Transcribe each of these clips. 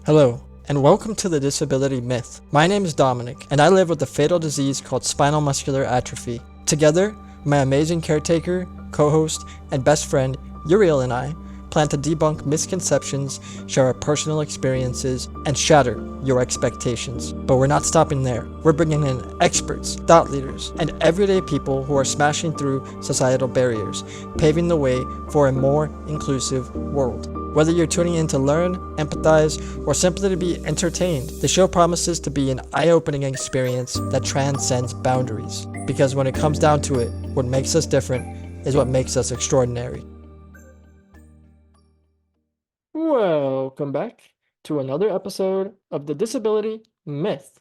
Hello, and welcome to the Disability Myth. My name is Dominic, and I live with a fatal disease called spinal muscular atrophy. Together, my amazing caretaker, co host, and best friend, Uriel, and I plan to debunk misconceptions, share our personal experiences, and shatter your expectations. But we're not stopping there. We're bringing in experts, thought leaders, and everyday people who are smashing through societal barriers, paving the way for a more inclusive world. Whether you're tuning in to learn, empathize, or simply to be entertained, the show promises to be an eye-opening experience that transcends boundaries. Because when it comes down to it, what makes us different is what makes us extraordinary. Welcome back to another episode of the Disability Myth.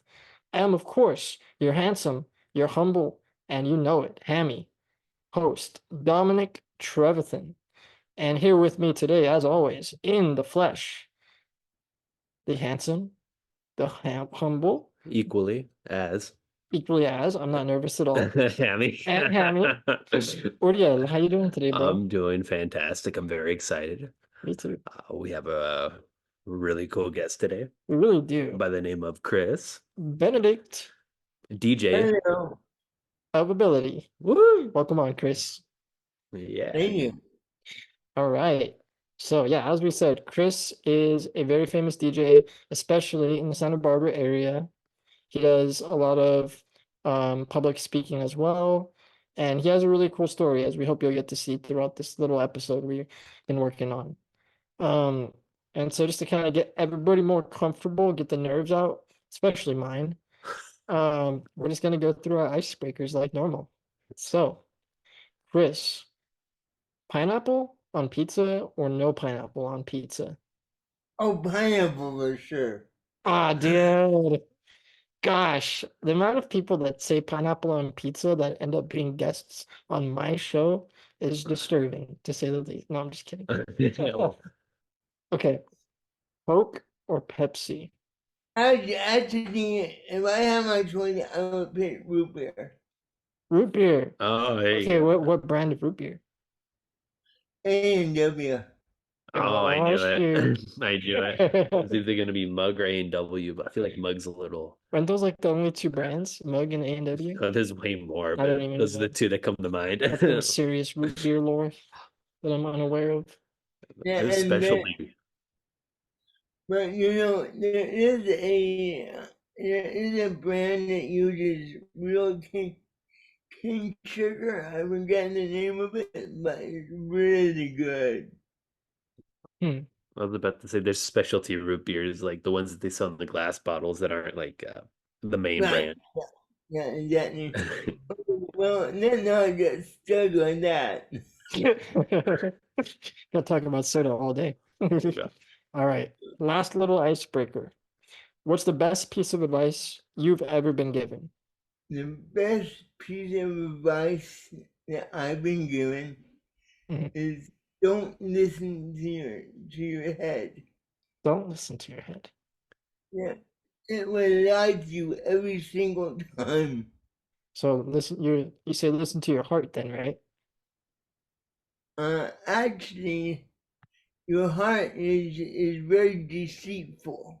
I am, of course, your handsome, your humble, and you know it, hammy host, Dominic Trevathan. And here with me today, as always, in the flesh, the handsome, the humble, Equally as equally as, I'm not nervous at all, Hammy. and hammy. Uriel, how you doing today, bro? I'm doing fantastic. I'm very excited. Me too. We have a really cool guest today We really do. by the name of Chris Benedict DJ. Hello. of Ability. Woo! Welcome on, Chris. Yeah. Thank you. All right. So yeah, as we said, Chris is a very famous DJ, especially in the Santa Barbara area. He does a lot of public speaking as well, and he has a really cool story, as we hope you'll get to see throughout this little episode we've been working on. Um, and so just to kind of get everybody more comfortable, get the nerves out, especially mine, we're just gonna go through our icebreakers like normal. So, Chris, pineapple on pizza or no pineapple on pizza? Oh, pineapple for sure. Ah, dude. Gosh, the amount of people that say pineapple on pizza that end up being guests on my show is disturbing, to say the least. No, I'm just kidding. Okay, Coke or Pepsi? Actually, if I have my choice, I would pick root beer. Root beer. Oh, there you Okay, go. what brand of root beer? A&W. Oh, I Oh, knew it. shoot. I knew it. It's either gonna be Mug or A&W, but I feel like Mug's a little. Aren't those like the only two brands, Mug and A&W? There's way more, I don't but even those are know. the two that come to mind. That's some serious root beer lore that I'm unaware of. Yeah, There's and then, specialty. but there is a brand that uses real cane sugar. I forgot the name of it, but it's really good. Hmm. I was about to say there's specialty root beers, like the ones that they sell in the glass bottles that aren't like the main Right. brand. Yeah, exactly. Well, then I'll get stuck on that. Gonna talk about soda all day. Yeah. All right, last little icebreaker. What's the best piece of advice you've ever been given? The best piece of advice that I've been given Mhm. is don't listen to your head. Don't listen to your head. Yeah, it will lie to you every single time. So listen, you say listen to your heart then, right? Actually, your heart is very deceitful.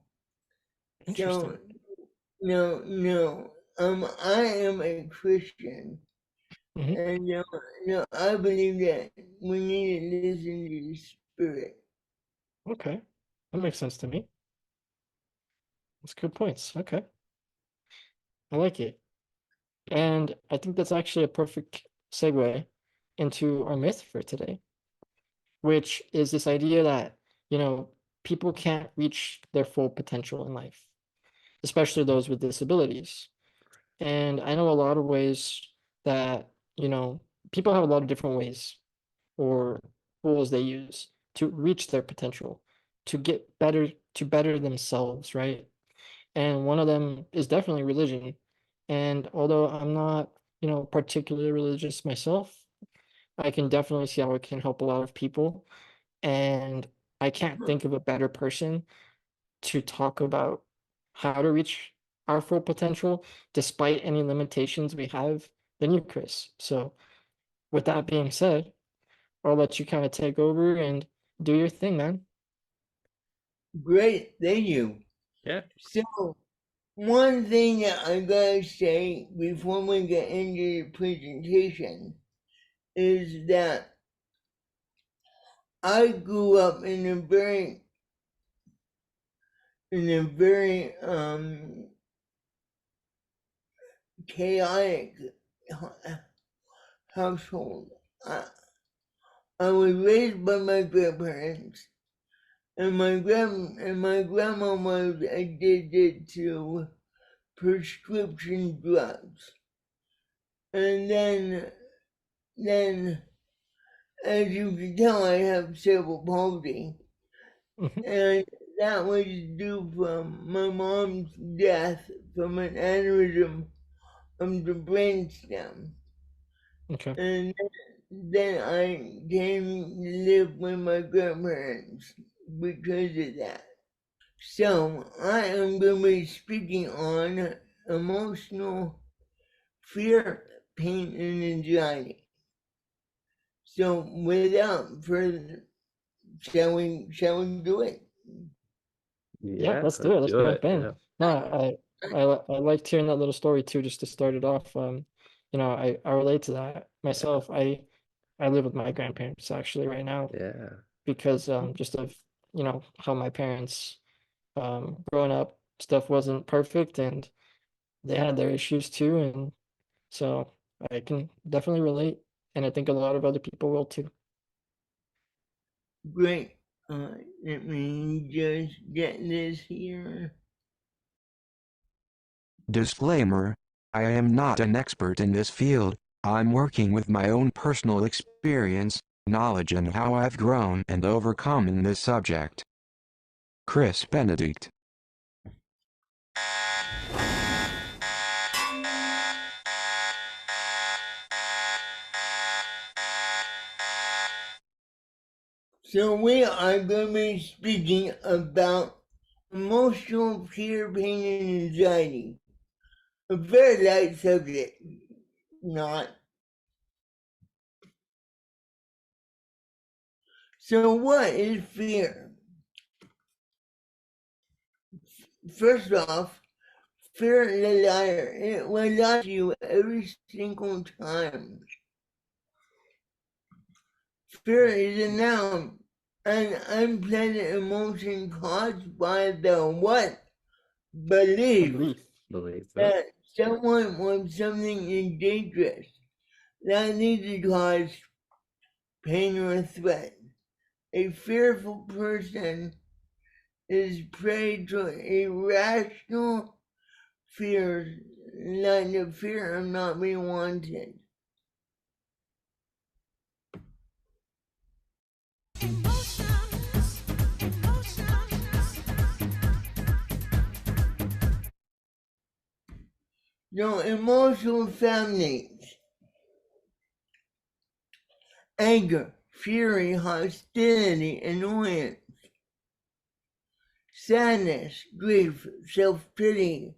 Interesting. So no. I am a Christian, Hmm. and I believe that we need to listen to the spirit. Okay, that makes sense to me. That's good points. Okay, I like it. And I think that's actually a perfect segue into our myth for today, which is this idea that, you know, people can't reach their full potential in life, especially those with disabilities. And I know a lot of ways that, you know, people have a lot of different ways or tools they use to reach their potential, to get better, to better themselves, right? And one of them is definitely religion. And although I'm not, you know, particularly religious myself, I can definitely see how it can help a lot of people. And I can't think of a better person to talk about how to reach our full potential despite any limitations we have than you, Chris. So, with that being said, I'll let you kind of take over and do your thing, man. Great, thank you. Yeah. So, one thing that I gotta say before we get into the presentation is that I grew up in a very chaotic household. I was raised by my grandparents, and my grandma was addicted to prescription drugs. And then as you can tell, I have cerebral palsy, and that was due from my mom's death from an aneurysm of the brainstem. Okay. And then I came to live with my grandparents because of that. So I am going to be speaking on emotional fear, pain, and anxiety. So without further, shall we do it? Yeah, let's do it. Let's do jump it. in. Yeah. No, I liked hearing that little story too, just to start it off. I relate to that myself. I live with my grandparents actually right now Yeah. because just of how my parents growing up stuff wasn't perfect and they had their issues too, and so I can definitely relate, and I think a lot of other people will too. Great. Let me just get this here. Disclaimer: I am not an expert in this field. I'm working with my own personal experience, knowledge, and how I've grown and overcome in this subject. Chris Benedict. So we are going to be speaking about emotional fear, pain, and anxiety. A very light subject, not. So what is fear? First off, fear is a liar. It will lie to you every single time. Fear is a noun, an unpleasant emotion caused by the what? Belief Believe it. that someone or something is dangerous, that needs to cause pain or threat. A fearful person is prey to irrational fears, like the fear of not being wanted. So emotional families, anger, fury, hostility, annoyance, sadness, grief, self-pity,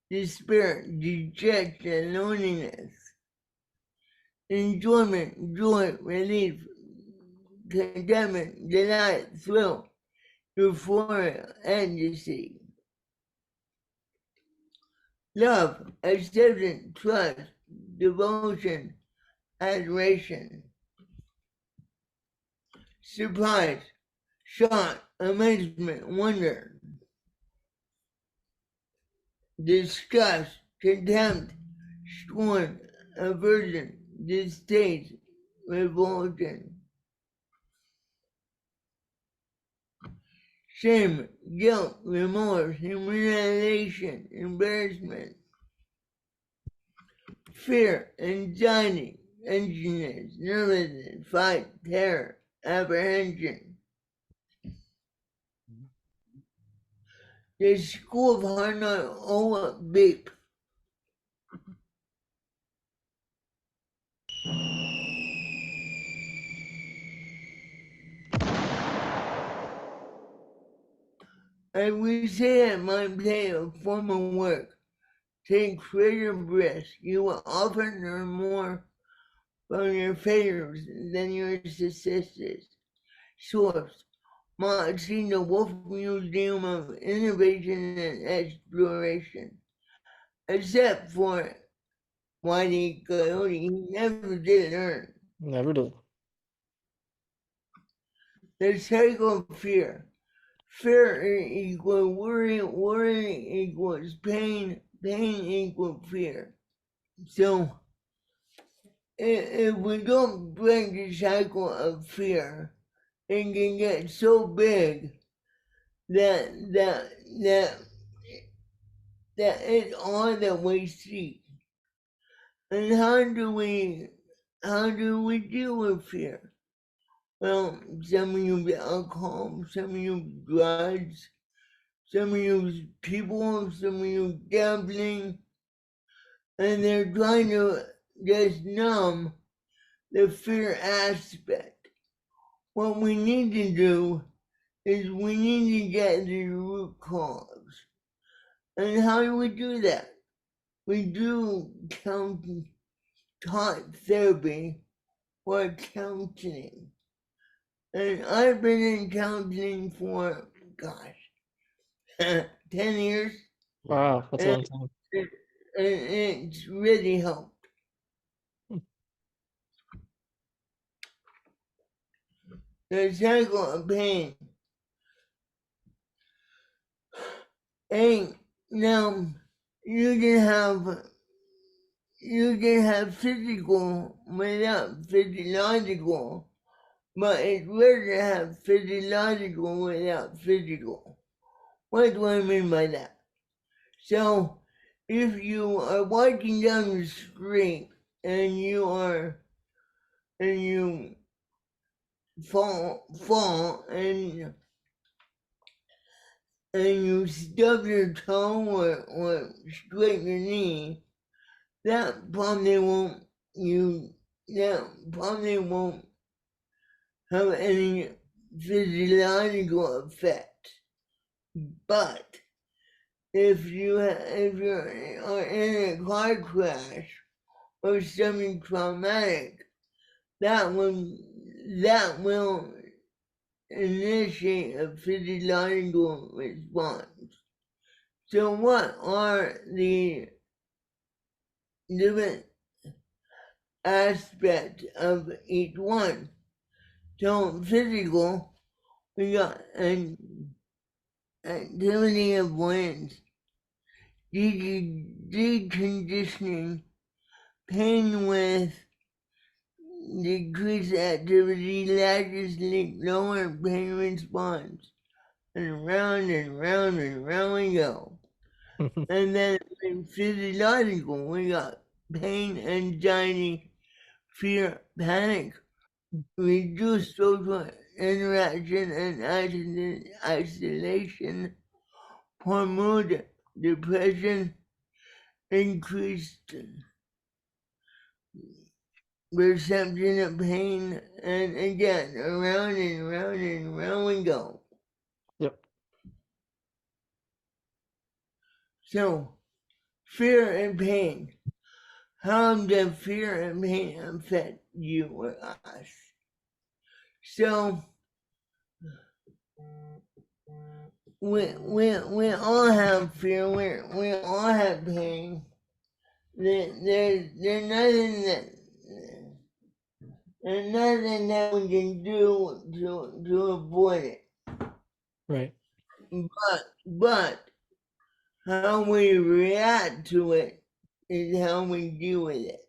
despair, dejection, loneliness, enjoyment, joy, relief, contentment, delight, thrill, euphoria, ecstasy. Love, acceptance, trust, devotion, adoration. Surprise, shock, amazement, wonder. Disgust, contempt, scorn, aversion, distaste, revulsion. Shame, guilt, remorse, humiliation, embarrassment. Fear, anxiety, anxiousness, nervousness, fight, terror, apprehension. The school of hard knocks, oh beep. As we say at my play of formal work, take creative risks. You will often learn more from your failures than your successes. Source: marching the Wolf Museum of Innovation and Exploration. Except for Wile Coyote, he never did learn. Never did. The cycle of fear. Fear equals worry, worry equals pain, pain equals fear. So, if we don't break the cycle of fear, it can get so big that it's all that we see. And how do we deal with fear? Well, some use alcohol, some use drugs, some use people, some use gambling, and they're trying to just numb the fear aspect. What we need to do is we need to get to the root cause. And how do we do that? We do talk therapy or counseling. And I've been in counseling for, 10 years. Wow, that's a long time. And it's really helped. The cycle of pain. And now you can have physical without physiological, but it's rare to have physiological without physical. What do I mean by that? So if you are walking down the street and you fall and you stub your toe or scrape your knee, that probably won't have any physiological effect. But if you're in a car crash or something traumatic, that will initiate a physiological response. So what are the different aspects of each one? So physical, we got an activity avoidance, deconditioning, pain with decreased activity, lack of sleep, lower pain response, and round and round and round we go. And then in physiological, we got pain, anxiety, fear, panic, reduced social interaction and isolation, poor mood, depression, increased perception of pain, and again, around and round and round we go. Yep. So, fear and pain. How does fear and pain affect you or us? So, we all have fear, we all have pain. There's nothing that we can do to avoid it. Right. But how we react to it is how we deal with it.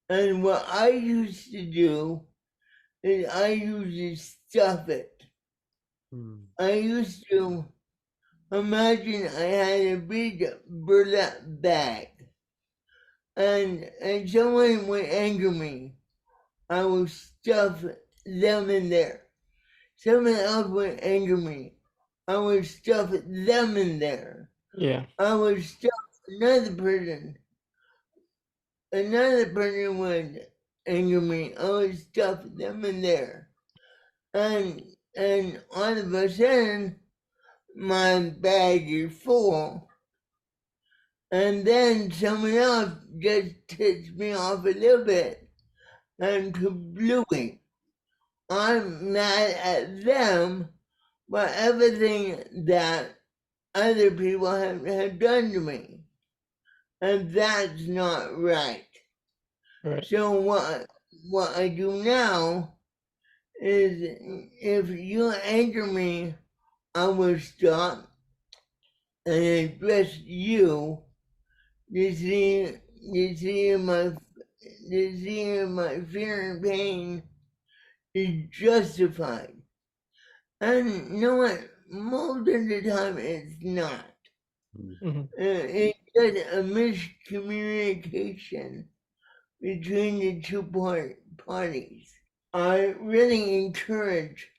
And what I used to do is I used to stuff it. I used to imagine I had a big burlap bag and someone would anger me. I would stuff them in there. Someone else would anger me. I would stuff them in there. Yeah. I would stuff another person. Another person would anger me. I would stuff them in there. And all of a sudden, my bag is full. And then someone else just tips me off a little bit and kablooey. I'm mad at them for everything that other people have done to me. And that's not right. Right. So what I do now is if you anger me, I will stop and address you to see if my fear and pain is justified. And you know what? Most of the time it's not. Mhm. It's just a miscommunication between the two parties. I really encourage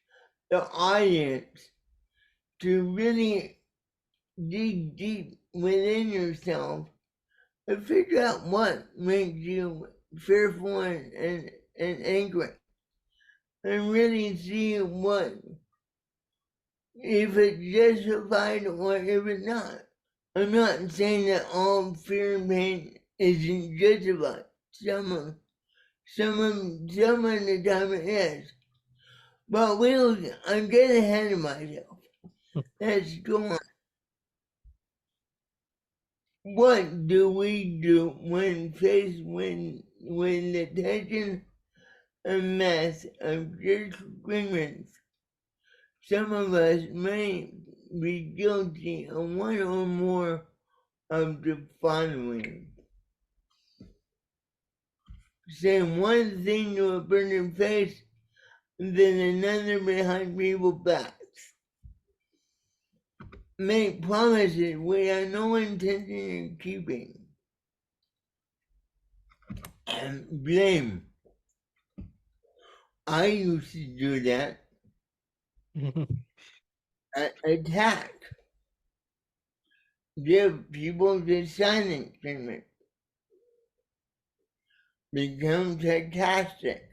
the audience to really dig deep within yourself and figure out what makes you fearful and angry. And really see if it's justified or if it's not. I'm not saying that all fear and pain isn't justified. Some of the time it is. But I'm getting ahead of myself. Let's go on. What do we do when faced with the tension and mass of disagreements? Some of us may be guilty of one or more of the following. Saying one thing to a burning face and then another behind people's backs. Make promises we have no intention of keeping. And blame. I used to do that. Attack. Give people the silent treatment. Become sarcastic.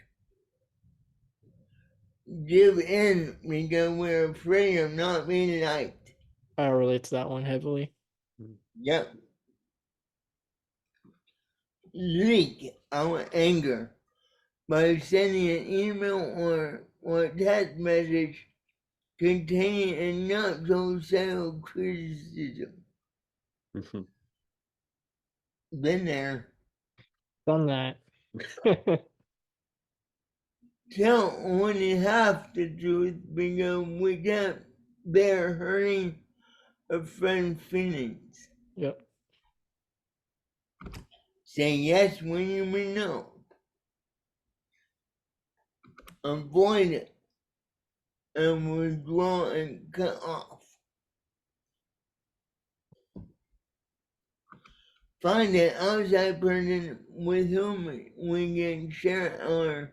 Give in because we're afraid of not being liked. I relate to that one heavily. Yep. Leak our anger by sending an email or text message containing a not so subtle criticism. Been there. Done that. Tell only half the truth because we can't bear hurting a friend's feelings. Yep. Say yes when you mean no. Avoid it and withdraw and cut off. Find an outside person with whom we can share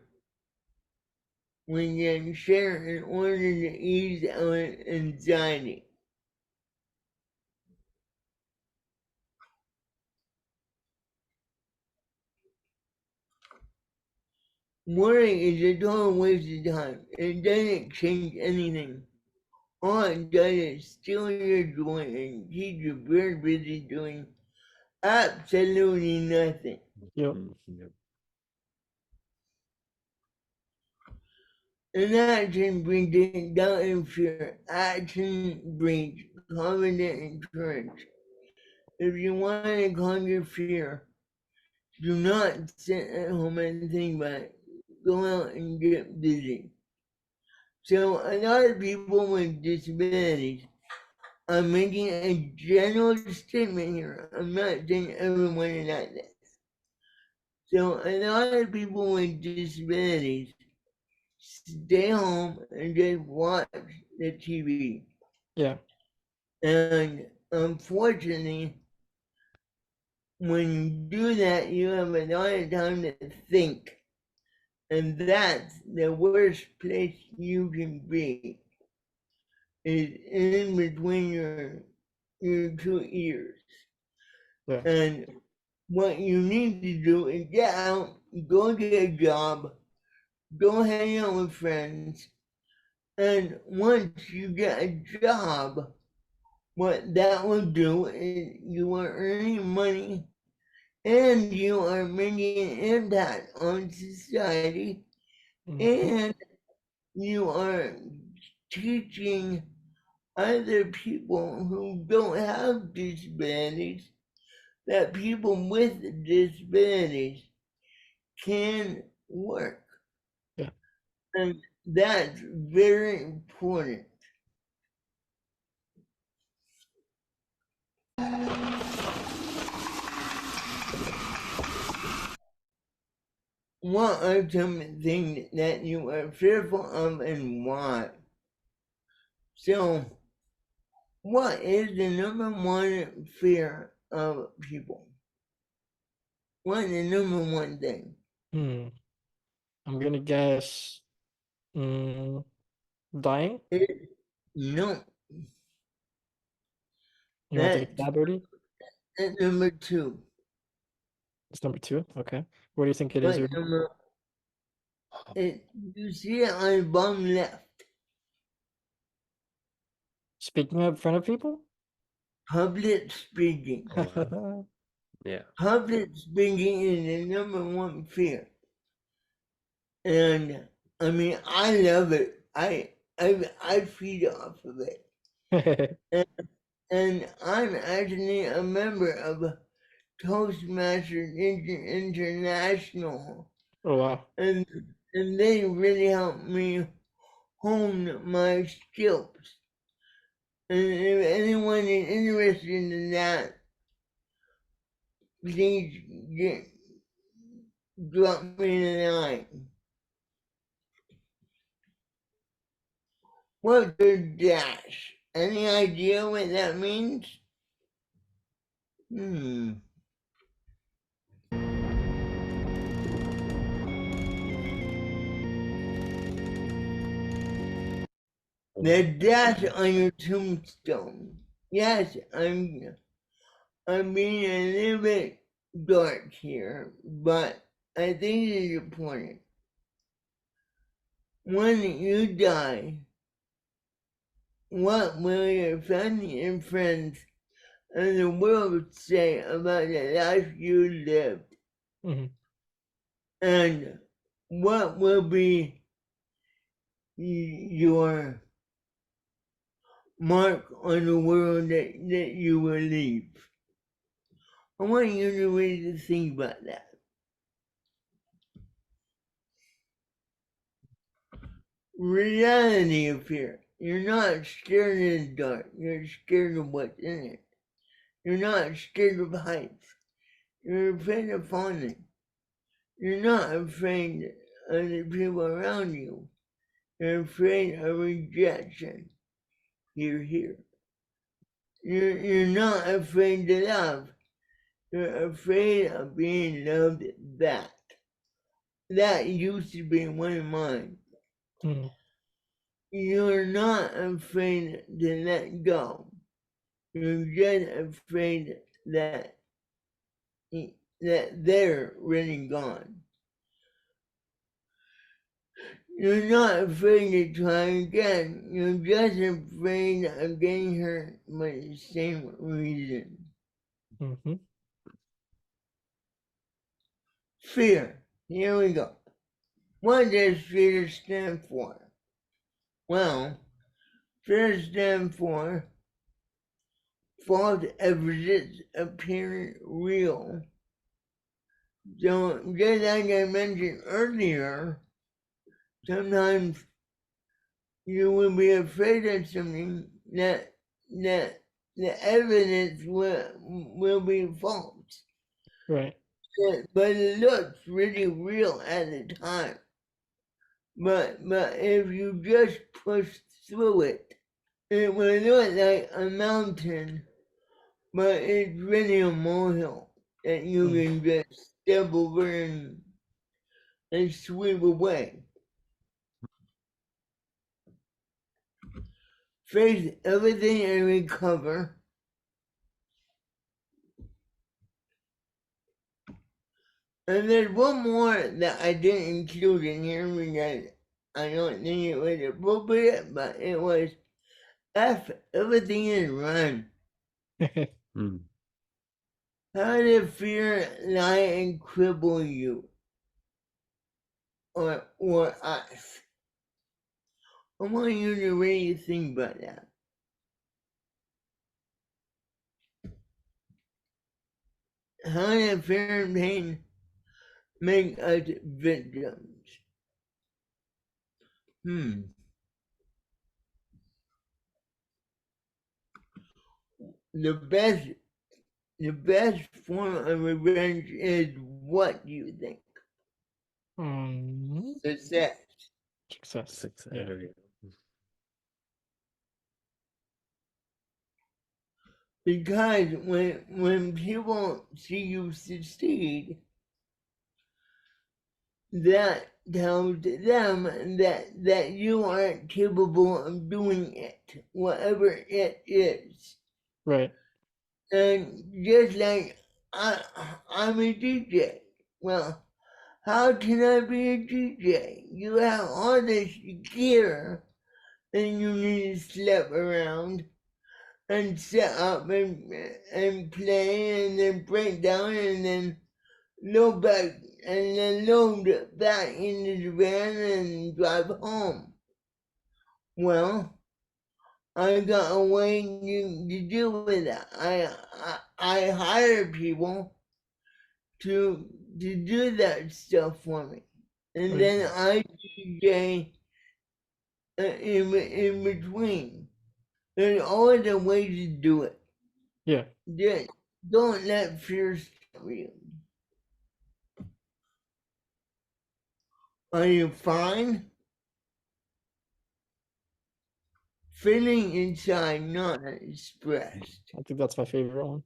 in order to ease our anxiety. Worrying is a total waste of time. It doesn't change anything. All it does is steal your joy and keep you very busy doing absolutely nothing. Yep. Inaction breeds doubt and fear. Action breeds confidence and courage. If you want to conquer fear, do not sit at home and think about it. Go out and get busy. So a lot of people with disabilities, I'm making a general statement here. I'm not saying everyone is like this. So a lot of people with disabilities stay home and just watch the TV. Yeah. And unfortunately, when you do that, you have a lot of time to think. And that's the worst place you can be, is in between your two ears. Yeah. And what you need to do is get out, go get a job, go hang out with friends. And once you get a job, what that will do is you are earning money and you are making an impact on society. Mhm. And you are teaching other people who don't have disabilities that people with disabilities can work. Yeah. And that's very important. What are some things that you are fearful of and why? So, what is the number one fear of people? What is the number one thing? I'm gonna guess dying. No, You want to take a that's, stab, Rudy? that's number two. It's number two. Okay. What do you think it is, What Rudy? number? You see it on the bottom left. Speaking up in front of people? Public speaking. Oh, wow. Yeah. Public speaking is the number one fear. And I mean, I love it. I feed off of it. And I'm actually a member of Toastmasters International. Oh wow. And they really helped me hone my skills. And if anyone is interested in that, please drop me a line. What's a dash? Any idea what that means? The dash on your tombstone. Yes, I'm being a little bit dark here, but I think it is important. When you die, what will your family and friends and the world say about the life you lived? And what will be your mark on the world that you will leave? I want you to really think about that. Reality of fear. You're not scared of the dark. You're scared of what's in it. You're not scared of heights. You're afraid of falling. You're not afraid of the people around you. You're afraid of rejection. You're here. You're not afraid to love. You're afraid of being loved back. That used to be one of mine. You're not afraid to let go. You're just afraid that they're really gone. You're not afraid to try again. You're just afraid of getting hurt for the same reason. Fear. Here we go. What does fear stand for? Well, fear stands for false evidence appearing real. So, just like I mentioned earlier, sometimes you will be afraid of something that the evidence will be false. Right. But it looks really real at the time. But if you just push through it, it will look like a mountain, but it's really a molehill that you can just step over and sweep away. Face everything and recover. And there's one more that I didn't include in here because I don't think it was appropriate, but it was F everything and run. How did fear lie and cripple you? Or us? I want you to really think about that. How does fear and pain make us victims? The best form of revenge is what you think. Success. Success. Yeah. Because when people see you succeed, that tells them that you aren't capable of doing it, whatever it is. Right. And just like I'm a DJ. Well, how can I be a DJ? You have all this gear and you need to slip around and set up and play and then break down and then load back and then load it back into the van and drive home. Well, I got a way to deal with that. I hire people to do that stuff for me, and then I DJ in between. There's always a way to do it. Yeah. Just don't let fear stop you. Are you fine? Feeling inside, not expressed. I think that's my favorite one.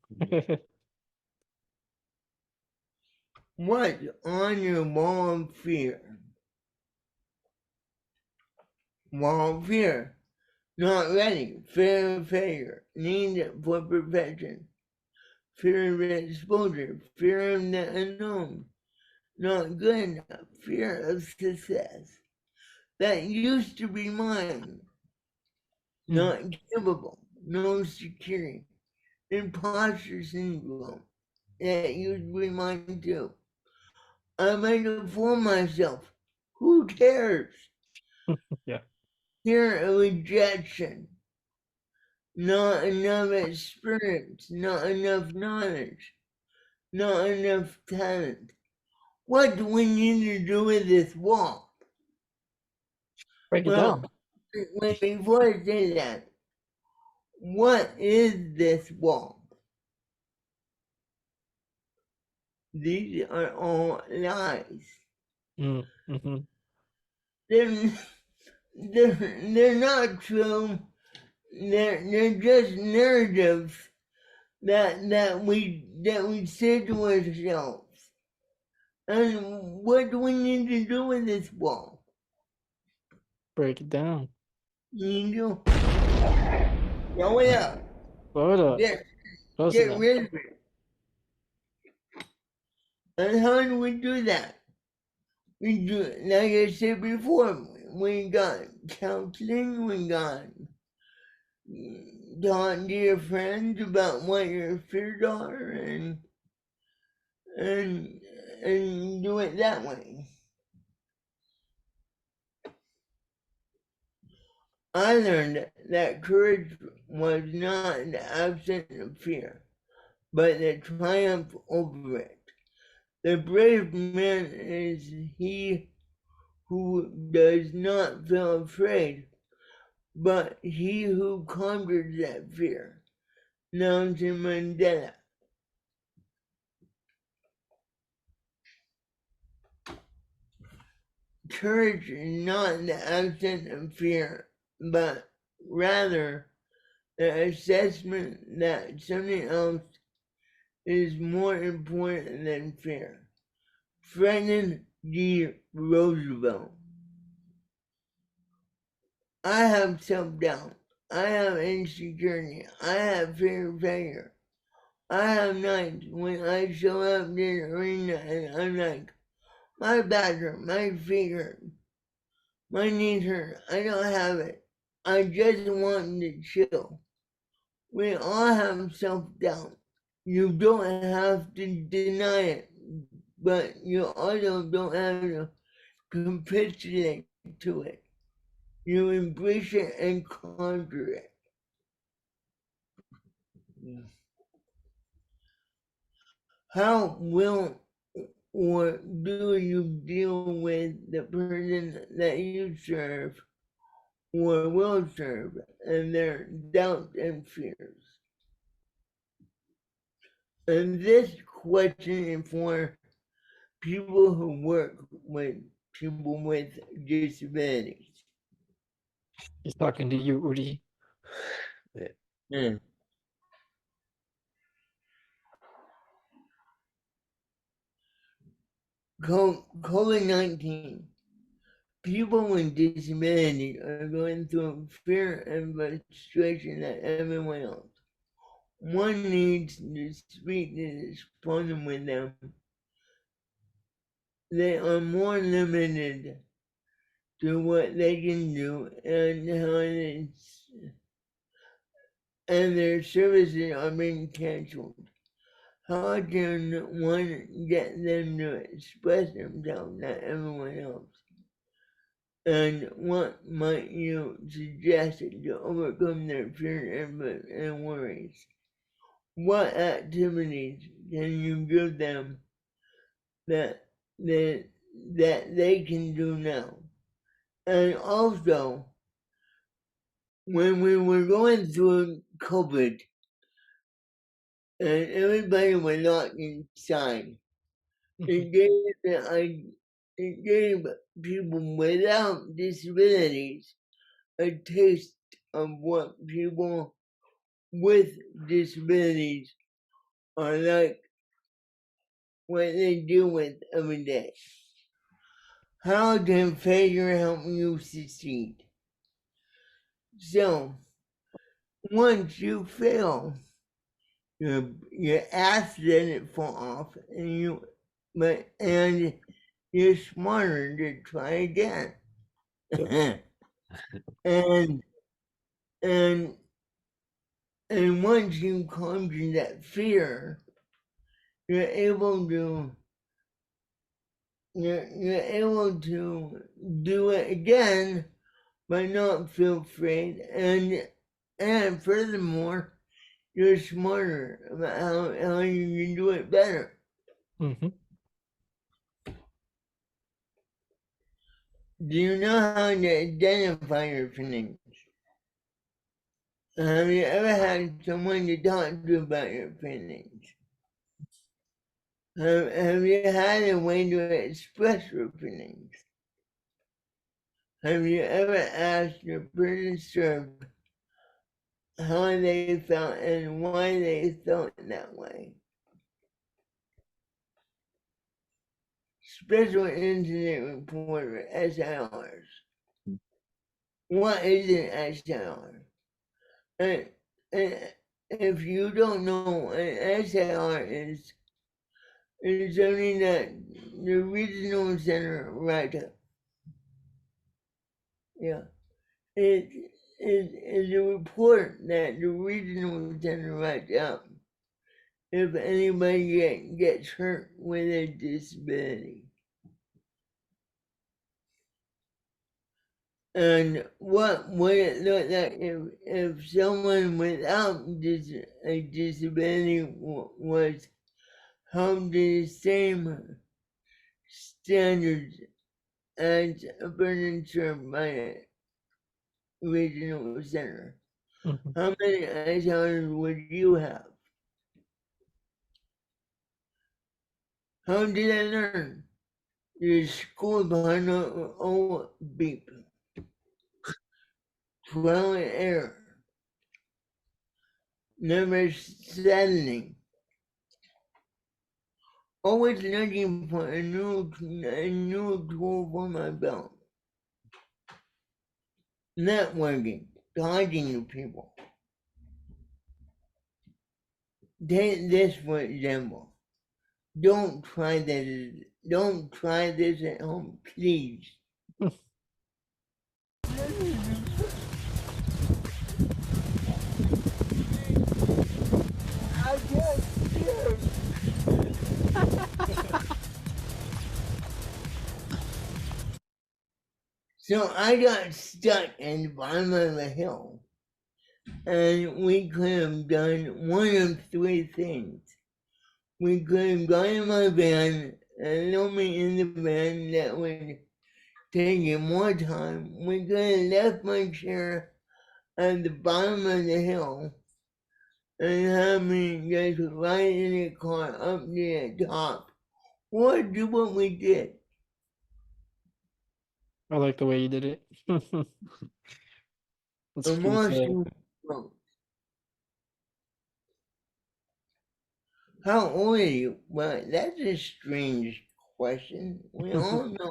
What's on your wall of fear? Wall of fear. Not ready. Fear of failure. Need for perfection. Fear of exposure. Fear of the unknown. Not good enough. Fear of success. That used to be mine. Not capable. No security. Imposter syndrome. That used to be mine too. I made it for myself. Who cares? Yeah. Fear of rejection. Not enough experience. Not enough knowledge. Not enough talent. What do we need to do with this wall? Break it down. Before I say that, what is this wall? These are all lies. Mm-hmm. They're not true. They're just narratives that we say to ourselves. And what do we need to do with this wall? Break it down. You do. Blow it up. Blow it up. Get Close rid of it. And how do we do that? We do, like I said before, we got counseling, we got talking to your friends about what your fears are and do it that way. I learned that courage was not the absence of fear, but the triumph over it. The brave man is he who does not feel afraid, but he who conquers that fear. Nelson Mandela. Courage is not the absence of fear, but rather the assessment that something else is more important than fear. Franklin D. Roosevelt. I have self-doubt. I have insecurity. I have fear of failure. I have nights when I show up in the arena and I'm like, my back hurt, my feet hurt, my knees hurt, I don't have it. I just want to chill. We all have self-doubt. You don't have to deny it, but you also don't have to capitulate to it. you embrace it and conquer it. How will or do you deal with the person that you serve or will serve and their doubts and fears? And this question is for people who work with people with disabilities. He's talking to you, Udi. Yeah. COVID-19. People with disabilities are going through fear and frustration like everyone else. One needs to speak this problem with them. They are more limited to what they can do and their services are being canceled. How can one get them to express themselves like everyone else? And what might you suggest to overcome their fears and worries? What activities can you give them that they can do now? And also, when we were going through COVID and everybody was locked inside, it gave people without disabilities a taste of what people with disabilities are like, what they deal with every day. How can failure help you succeed? So, once you fail, your ass doesn't fall off, and you're smarter to try again. and once you conquer that fear, you're able to do it again, but not feel afraid. And furthermore, you're smarter about how you can do it better. Mm-hmm. Do you know how to identify your feelings? Have you ever had someone to talk to about your feelings? Have you had a way to express your feelings? Have you ever asked your person served how they felt and why they felt that way? Special Incident Reporter, SIRs. What is an SIR? And if you don't know, an SIR is something that the regional center writes up. Yeah. It is a report that the regional center writes up if anybody gets hurt with a disability. And what would it look like if someone without a disability was held to the same standards as a person served by a regional center? Mm-hmm. How many SRs would you have? How did I learn? The school partner oh beep. Trial and error. Never settling. Always looking for a new tool for my belt. Networking, talking to people. Take this for example. Don't try this at home, please. I can't steer. So I got stuck in the bottom of a hill, and we could have done one of three things. We could have gone in my van and loaded me in the van. That would take it more time. We could have left my chair at the bottom of the hill and have me just ride in the car up to the top, or do what we did. I like the way you did it. That's I'm pretty sick. also broke. How old are you? Well, that's a strange question. We all know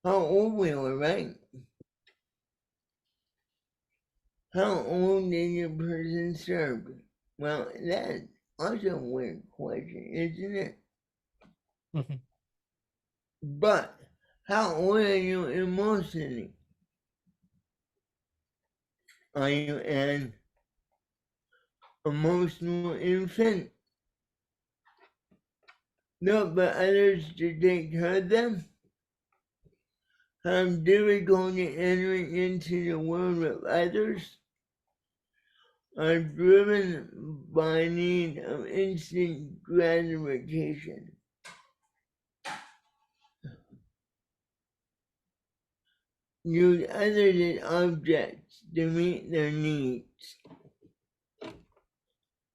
how old we were, right? How old did your person serve? Well, that's also a weird question, isn't it? Mhm. But how old are you emotionally? Are you an emotional infant? Not for others to take care of them? Have difficulty entering into the world of others? Are driven by need of instant gratification? Use others as objects to meet their needs.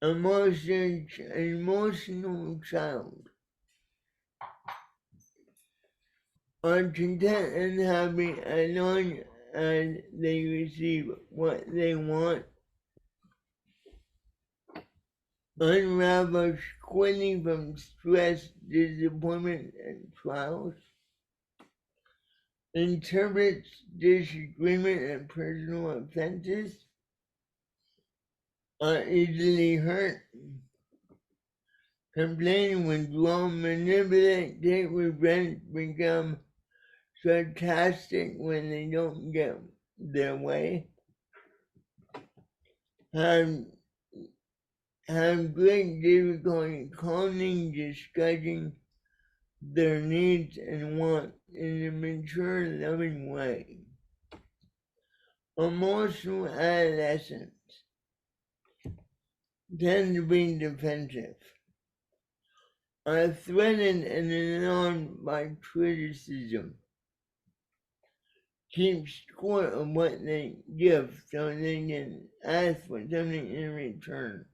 Emotional child. Are content and happy as long as they receive what they want. Unravel quickly from stress, disappointment, and trials. Interprets disagreement and personal offenses. Are easily hurt. Complain, withdraw, manipulate, take revenge, become sarcastic when they don't get their way. Have great difficulty calming, discussing their needs and wants in a mature, loving way. Emotional adolescents tend to be defensive, are threatened and alarmed by criticism, keep score of what they give so they can ask for something in return.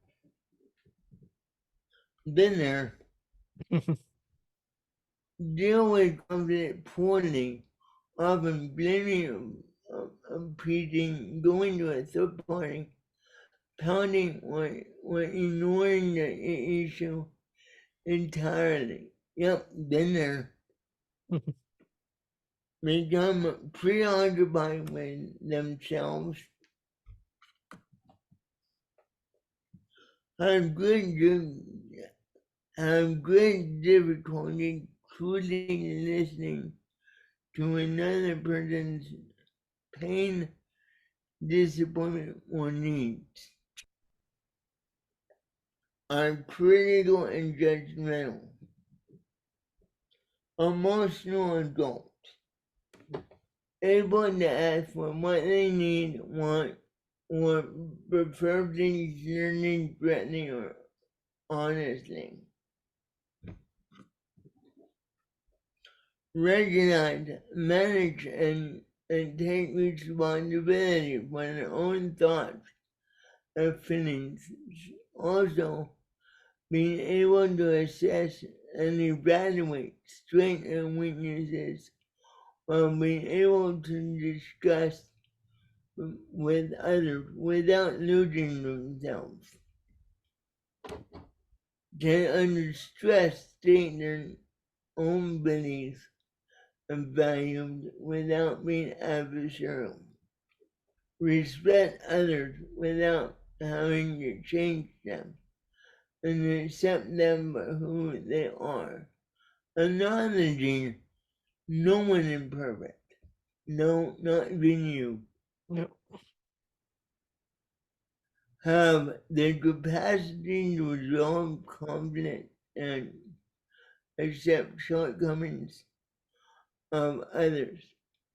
Been there. Deal with conflict poorly, often blaming, impeding, going to a third party, pounding or ignoring the issue entirely. Yep, been there. Become preoccupied with themselves. Have great difficulty truly listening to another person's pain, disappointment, or needs. Are critical and judgmental. Emotional adults. Able to ask for what they need, want, or prefer things yearning, threatening, or honestly. Recognize, manage, and take responsibility for their own thoughts and feelings. Also, being able to assess and evaluate strengths and weaknesses while being able to discuss with others without losing themselves. Can under stress state their own beliefs and values without being adversarial. Respect others without having to change them and accept them for who they are. Acknowledging no one is perfect. No, not even you. Yep. Have the capacity to resolve conflict and accept shortcomings of others.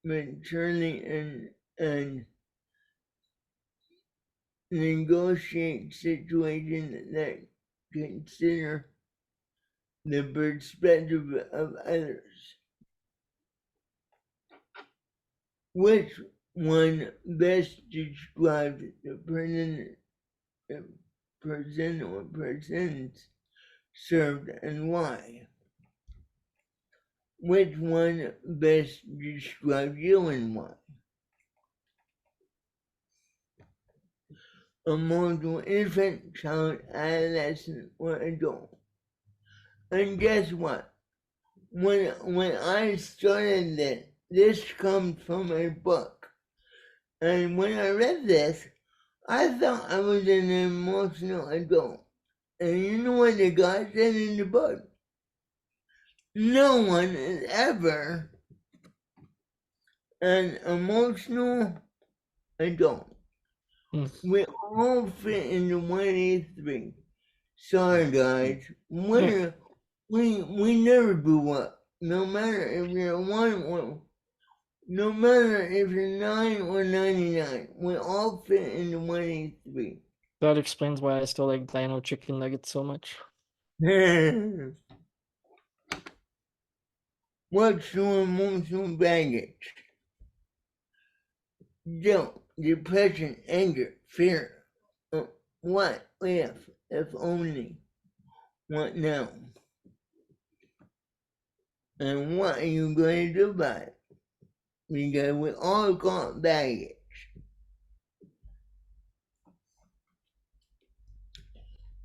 maturely and negotiate situations that consider the perspective of others. Which one best describes the person or persons served and why? Which one best describes you and why? Emotional infant, child, adolescent, or adult. And guess what? When I started this comes from a book. And when I read this, I thought I was an emotional adult. And you know what the guy said in the book? No one is ever an emotional adult. Mm. We all fit into one of these three. Sorry guys, we never grew up. No matter if you're 1 or no matter if you're 9 or 99, we all fit into one of these three. That explains why I still like Dino chicken nuggets so much. What's your emotional baggage? Guilt, depression, anger, fear. What if only? What now? And what are you going to do about it? Because we all got baggage.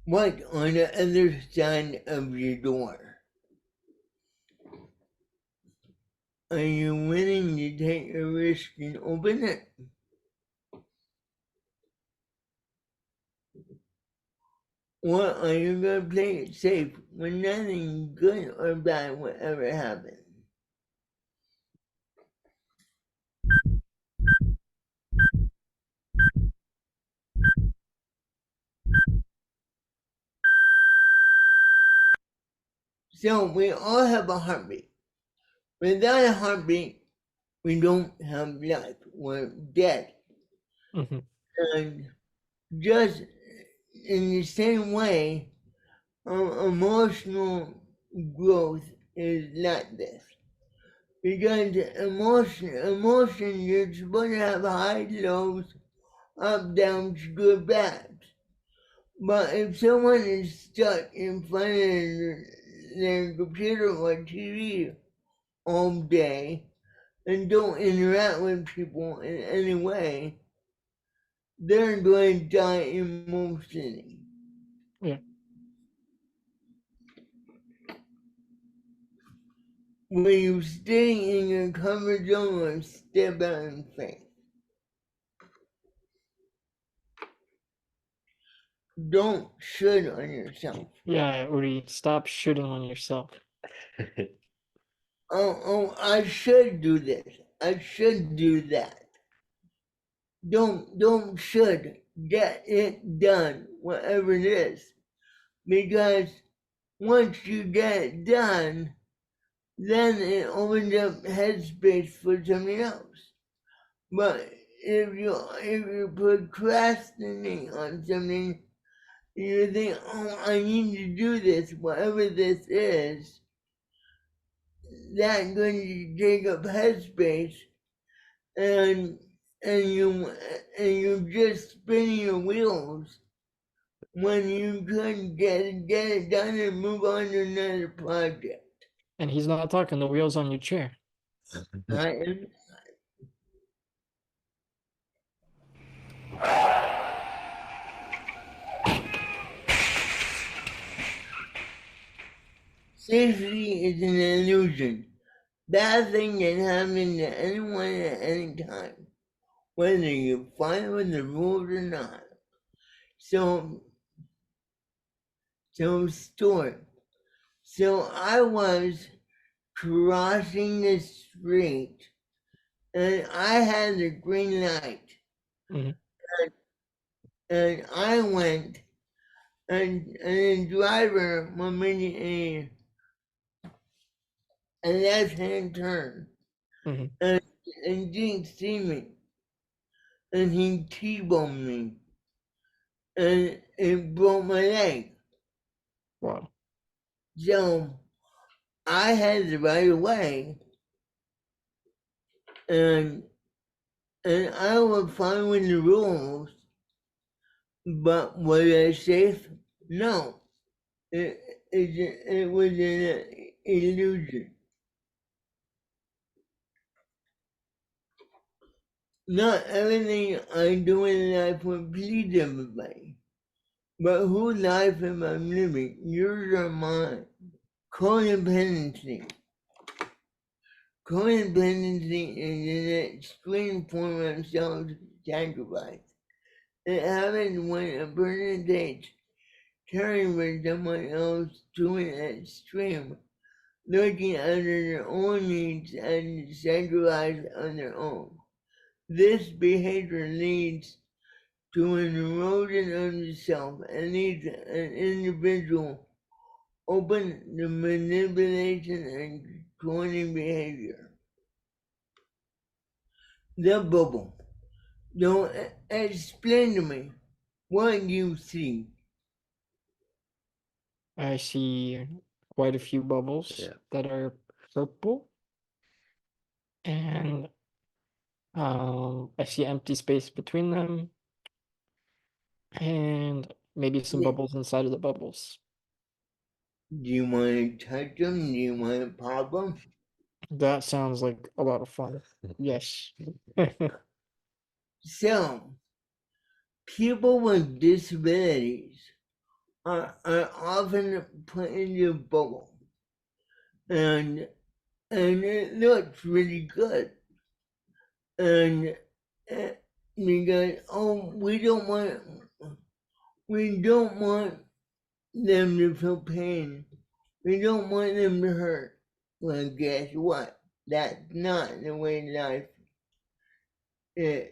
What's on the other side of your door? Are you willing to take a risk and open it? Or are you going to play it safe when nothing good or bad will ever happen? So we all have a heartbeat. Without a heartbeat, we don't have life. We're dead. Mhm. And just in the same way, emotional growth is like this. Because emotion, you're supposed to have highs, lows, up, downs, good, bads. But if someone is stuck in front of their computer or TV all day and don't interact with people in any way, they're going to die emotionally. Yeah. Will you stay in your comfort zone or step out in faith? Don't should on yourself. Yeah, Uri, stop shooting on yourself. Oh, I should do this. I should do that. Don't should. Get it done, whatever it is. Because once you get it done, then it opens up headspace for something else. But if you procrastinate on something, you think, oh, I need to do this, whatever this is, that's going to take up headspace, and you're just spinning your wheels when you could get it done and move on to another project. And he's not talking the wheels on your chair. I am. Safety is an illusion. Bad thing can happen to anyone at any time, whether you follow the rules or not. So I was crossing the street and I had the green light. Mhm. And I went and the driver was making a left-hand turn. Mhm. And and didn't see me. And he T-boned me. And it broke my leg. Wow. So I had the right of way. And I was following the rules. But was I safe? No. It was an illusion. Not everything I do in life will please everybody. But whose life am I living? Yours or mine? Codependency. Codependency is an extreme form of self-sacrifice. It happens when a person takes caring for someone else to an extreme, looking after their own needs and sacrifice on their own. This behavior leads to an erosion of the self and leads an individual open to manipulation and controlling behavior. The bubble. Don't explain to me what you see. I see quite a few bubbles Yeah. that are purple. And I see empty space between them. And maybe some Yeah. bubbles inside of the bubbles. Do you want to touch them? Do you want to pop them? That sounds like a lot of fun. Yes. So, people with disabilities are often put into a bubble. And it looks really good. And because we don't want them to feel pain. We don't want them to hurt. Well, guess what? That's not the way life is.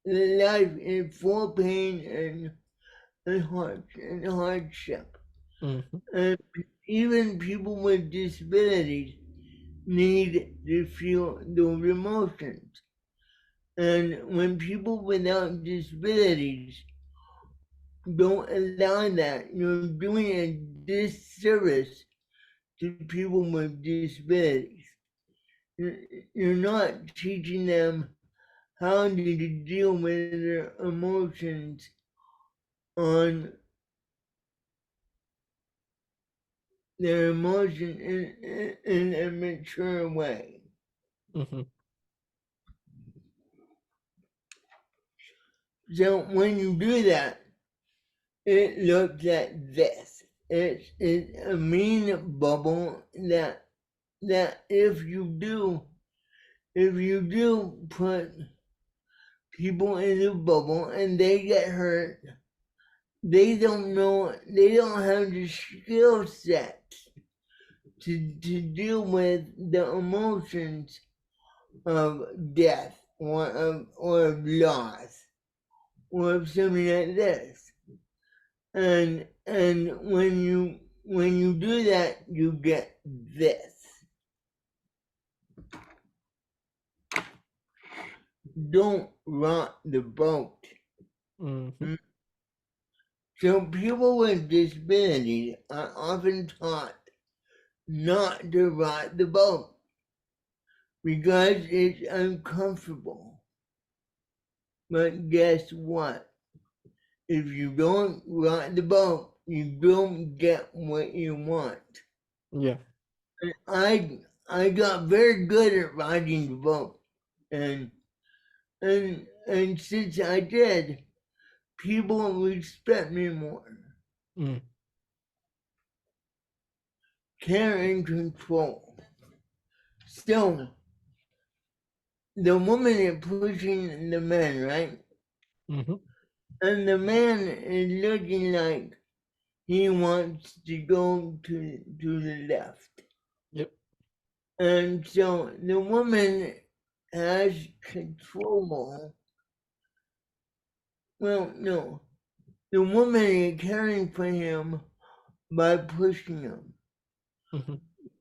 Life is full of pain and hardship. Mm-hmm. And even people with disabilities need to feel those emotions. And when people without disabilities don't allow that, you're doing a disservice to people with disabilities. You're not teaching them how to deal with their emotions on their emotion in a mature way. Mm-hmm. So when you do that, it looks like this. It's a mean bubble that if you do put people in the bubble and they get hurt, they don't have the skill set to deal with the emotions of death or of loss or of something like this. And when you do that, you get this. Don't rock the boat. Mm-hmm. So people with disabilities are often taught not to rock the boat because it's uncomfortable. But guess what? If you don't rock the boat, you don't get what you want. Yeah. I got very good at riding the boat, and since I did, people respect me more. Mm. Care and control. So the woman is pushing the man, right? Mm-hmm. And the man is looking like he wants to go to the left. Yep. And so the woman has control. Well, no. The woman is caring for him by pushing him. Mm-hmm.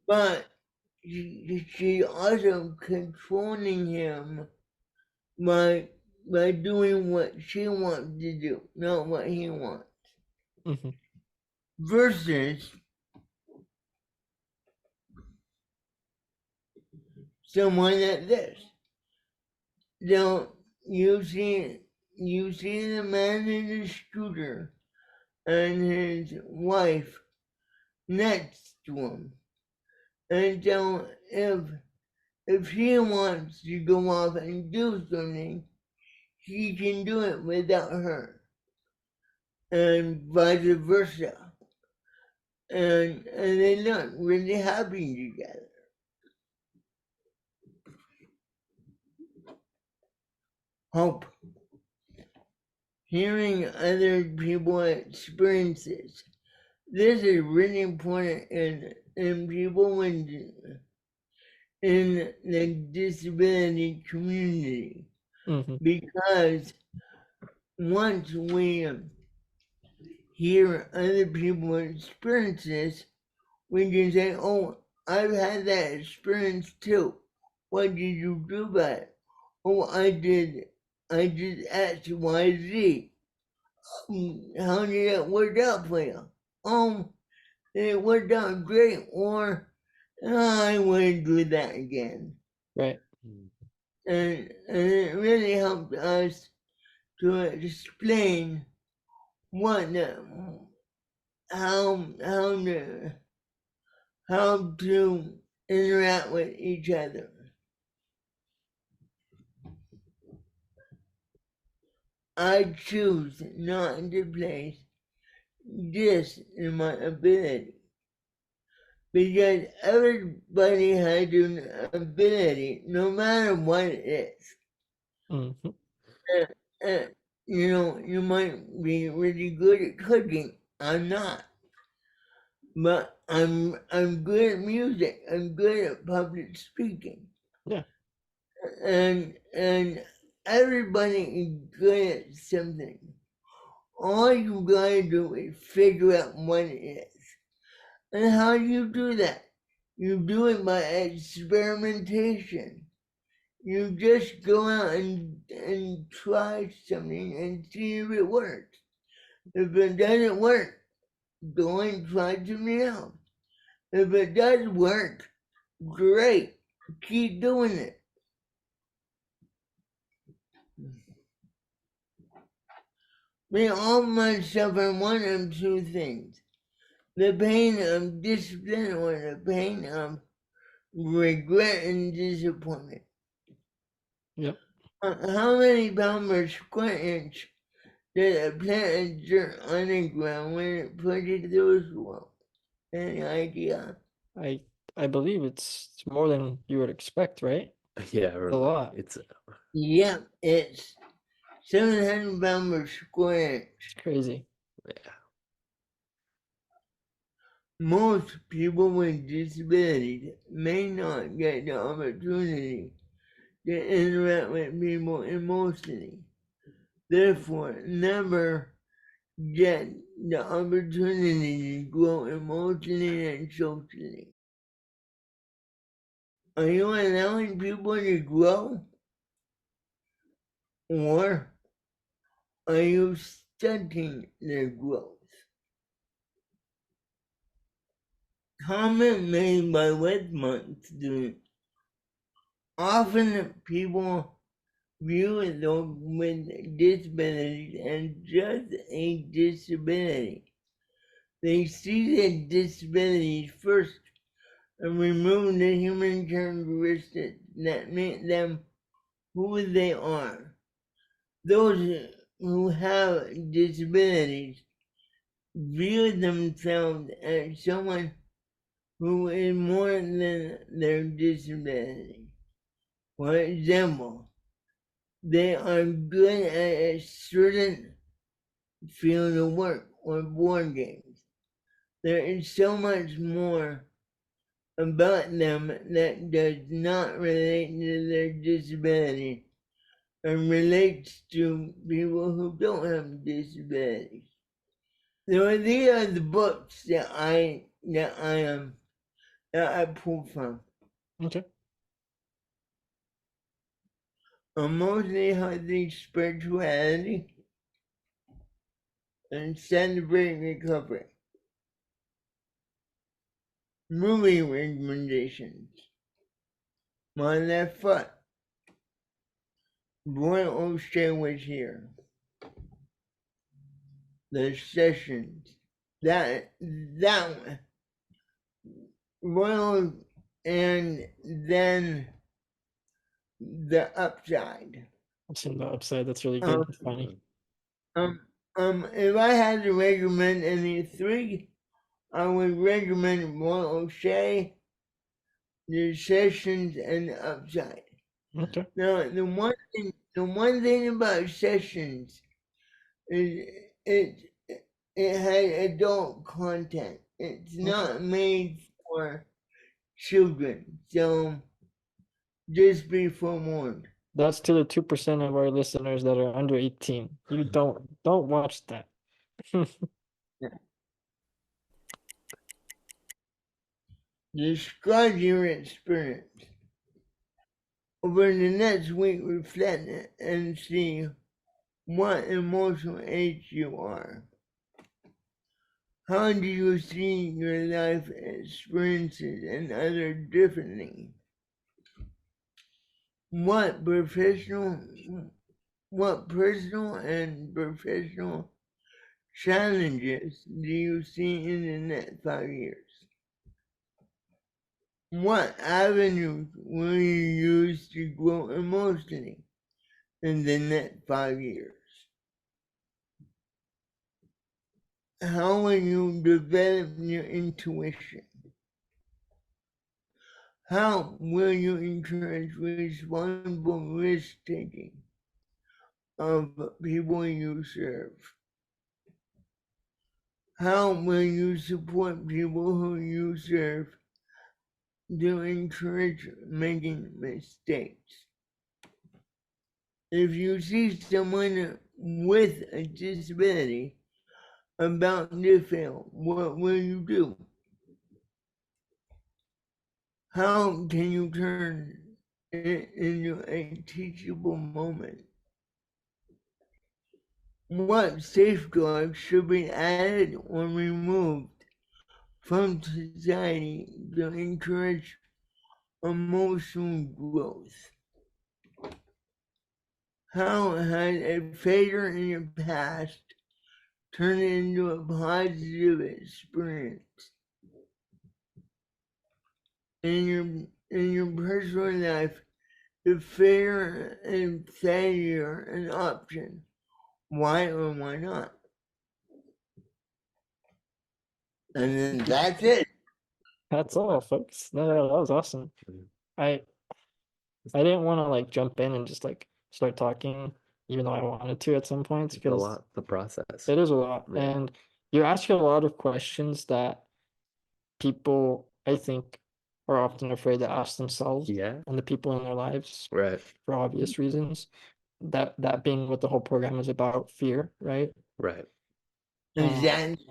But she also controlling him by doing what she wants to do, not what he wants. Mm-hmm. Versus someone like this. Now you see the man in the scooter and his wife next to him. And so if he wants to go off and do something, he can do it without her. And vice versa. And they look really happy together. Hope. Hearing other people's experiences. This is really important in people in the disability community. Mm-hmm. Because once we hear other people's experiences, we can say, oh, I've had that experience too. What did you do about it? Oh, I did X, Y, Z. How did it work out for you? It worked out great, or I wouldn't do that again. Right. And it really helped us to explain how to interact with each other. I choose not to place disability because everybody has an ability, no matter what it is. Mm-hmm. You might be really good at cooking. I'm not. But I'm good at music. I'm good at public speaking. Yeah. And everybody is good at something. All you gotta do is figure out what it is. And how do you do that? You do it by experimentation. You just go out and try something and see if it works. If it doesn't work, go and try something else. If it does work, great. Keep doing it. We all must suffer one of two things: the pain of discipline or the pain of regret and disappointment. Yep. How many pounds per square inch did a plant of dirt on the ground when it pushes through a swamp? Any idea? I believe it's more than you would expect, right? Yeah, A lot. it's Yep, it's 700 pounds per square inch. It's crazy. yeah. Most people with disabilities may not get the opportunity to interact with people emotionally. Therefore, never get the opportunity to grow emotionally and socially. Are you allowing people to grow? Or are you stunting their growth? Comment made by Westmont student. Often people view those with disabilities as just a disability. They see the disabilities first and remove the human characteristics that make them who they are. Those who have disabilities view themselves as someone who is more than their disability. For example, they are good at a certain field of work or board games. There is so much more about them that does not relate to their disability and relates to people who don't have disabilities. So these are the books that I pull from. Okay. Emotionally healthy spirituality, and celebrate recovery. Movie recommendations. My left foot. Roy O'Shea was here. The sessions. That one. Royal, and then the upside. I've seen the upside. That's really good. It's funny. If I had to recommend any three, I would recommend Roy O'Shea, the sessions, and the upside. Okay. Now, the one thing about sessions is it has adult content. It's not made for children, so just be forewarned. That's to the 2% of our listeners that are under 18. You don't watch that. Describe your experience. Over the next week, reflect and see what emotional age you are. How do you see your life experiences and others differently? What personal and professional challenges do you see in the next 5 years? What avenues will you use to grow emotionally in the next 5 years? How will you develop your intuition? How will you encourage responsible risk taking of people you serve? How will you support people who you serve to encourage making mistakes? If you see someone with a disability about to fail, what will you do? How can you turn it into a teachable moment? What safeguards should be added or removed from society to encourage emotional growth? How has a failure in your past turned into a positive experience? In your personal life, if failure an option, why or why not? And then that's it. That's all, folks. No, that was awesome. I didn't want to like jump in and just like start talking, even though I wanted to at some points, It's a because lot, the process. it is a lot. Yeah. And you're asking a lot of questions that people, I think, are often afraid to ask themselves Yeah. and the people in their lives Right. for obvious reasons. That being what the whole program is about, fear, right? Right. Exactly.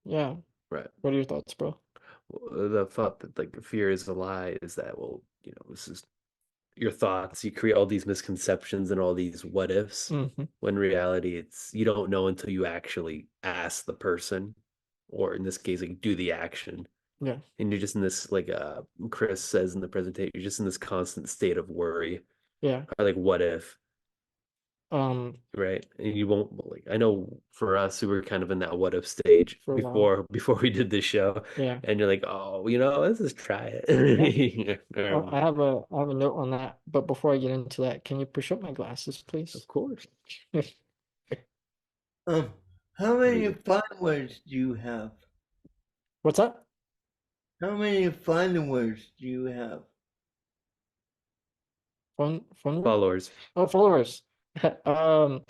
Yeah. Right. What are your thoughts, bro? The thought that like fear is a lie is that, well, you know, this is your thoughts. You create all these misconceptions and all these what ifs. Mhm. When in reality, it's you don't know until you actually ask the person, or in this case, like do the action. Yeah. And you're just in this, like Chris says in the presentation, you're just in this constant state of worry. Yeah. Or like, what if? Um, Right? And you won't, like, I know for us, we were kind of in that what if stage For a while. before we did this show. Yeah. And you're like, oh, you know, let's just try it. Well, I have a note on that, but before I get into that, can you push up my glasses, please? Of course. How many followers do you have? What's that? How many followers do you have? Phone Followers. Oh, followers. On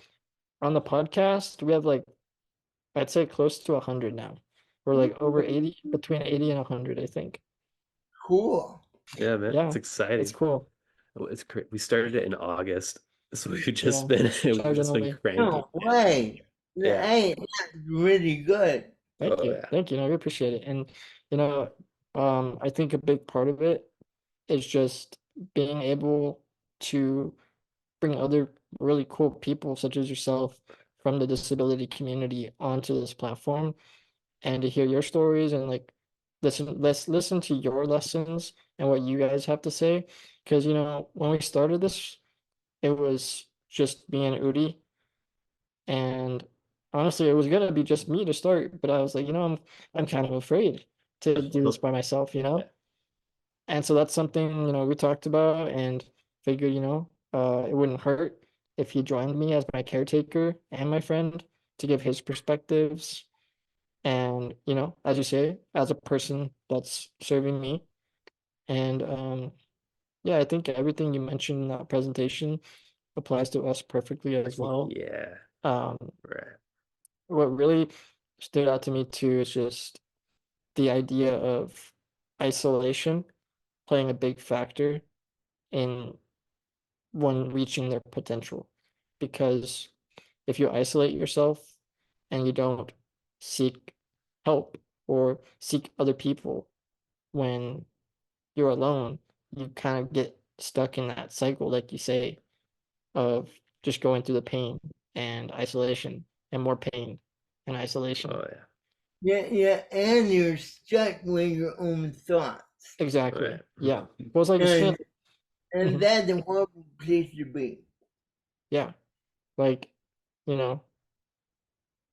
the podcast, we have like I'd say close to 100 now. We're like over 80, between 80 and 100, I think. Cool. Yeah, man. Yeah, It's exciting. it's cool. It's we started it in August. So we've just Yeah, been chugging away. cranking. No way. Yeah. Hey, that's really good. Thank Oh, you. yeah. Thank you. No, we appreciate it. And I think a big part of it is just being able to bring other really cool people such as yourself from the disability community onto this platform and to hear your stories and like let's listen to your lessons and what you guys have to say. Because when we started this, it was just me and Udi, and honestly, it was gonna be just me to start, but I was like, I'm kind of afraid to do this by myself, And so that's something, we talked about and figured, it wouldn't hurt if he joined me as my caretaker and my friend to give his perspectives. And, as you say, as a person that's serving me. And yeah, I think everything you mentioned in that presentation applies to us perfectly as well. Yeah. Um, Right. what really stood out to me too is just the idea of isolation playing a big factor in one reaching their potential. Because if you isolate yourself and you don't seek help or seek other people when you're alone, you kind of get stuck in that cycle, like you say, of just going through the pain and isolation and more pain and isolation. Oh yeah. Yeah, and you're stuck with your own thoughts. Exactly. Right. Yeah. Well, it's like you're saying, And Mhm. that's a horrible place to be. yeah, like, you know,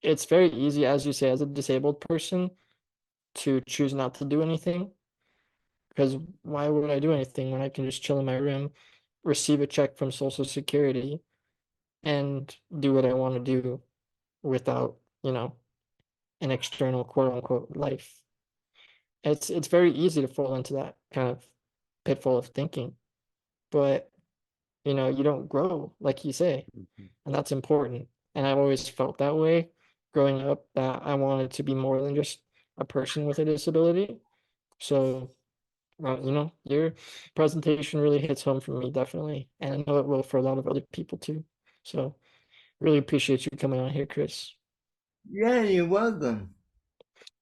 it's very easy, as you say, as a disabled person, to choose not to do anything. Because why would I do anything when I can just chill in my room, receive a check from Social Security, and do what I want to do without, an external quote unquote life. It's very easy to fall into that kind of pitfall of thinking, but you don't grow like you say, Mhm. and that's important. And I've always felt that way growing up, that I wanted to be more than just a person with a disability. So, your presentation really hits home for me, definitely, and I know it will for a lot of other people too. So, really appreciate you coming on here, Chris. Yeah, you're welcome.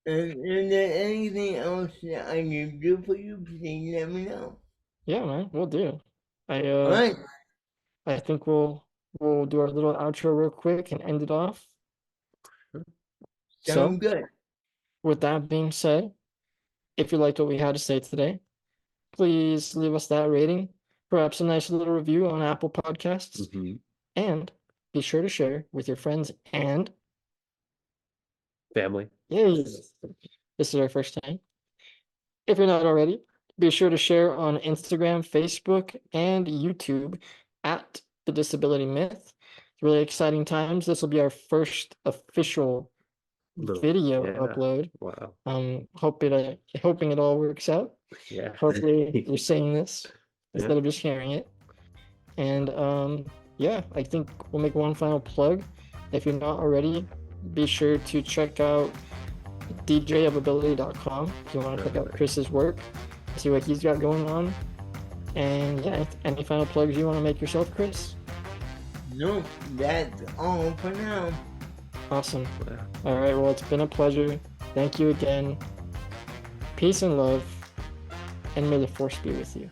And if there's anything else that I can do for you, please let me know. Yeah, man, we'll do. I All right, I think we'll do our little outro real quick and end it off. So, sound good. with that being said, if you liked what we had to say today, please leave us that rating, perhaps a nice little review on Apple Podcasts, Mhm. and be sure to share with your friends and Family. yay, this is our first time. If you're not already, be sure to share on Instagram, Facebook, and YouTube at The Disability Myth. It's really exciting times. This will be our first official video Yeah. upload. Wow. Hoping it all works out. Yeah. Hopefully you're saying this instead Yeah. of just hearing it. And yeah, I think we'll make one final plug. If you're not already, be sure to check out djofability.com if you want to check out Chris's work, see what he's got going on. And yeah, any final plugs you want to make yourself, Chris? No, that's all for now. Awesome. Wow. All right, well, it's been a pleasure. Thank you again. Peace and love, and may the force be with you.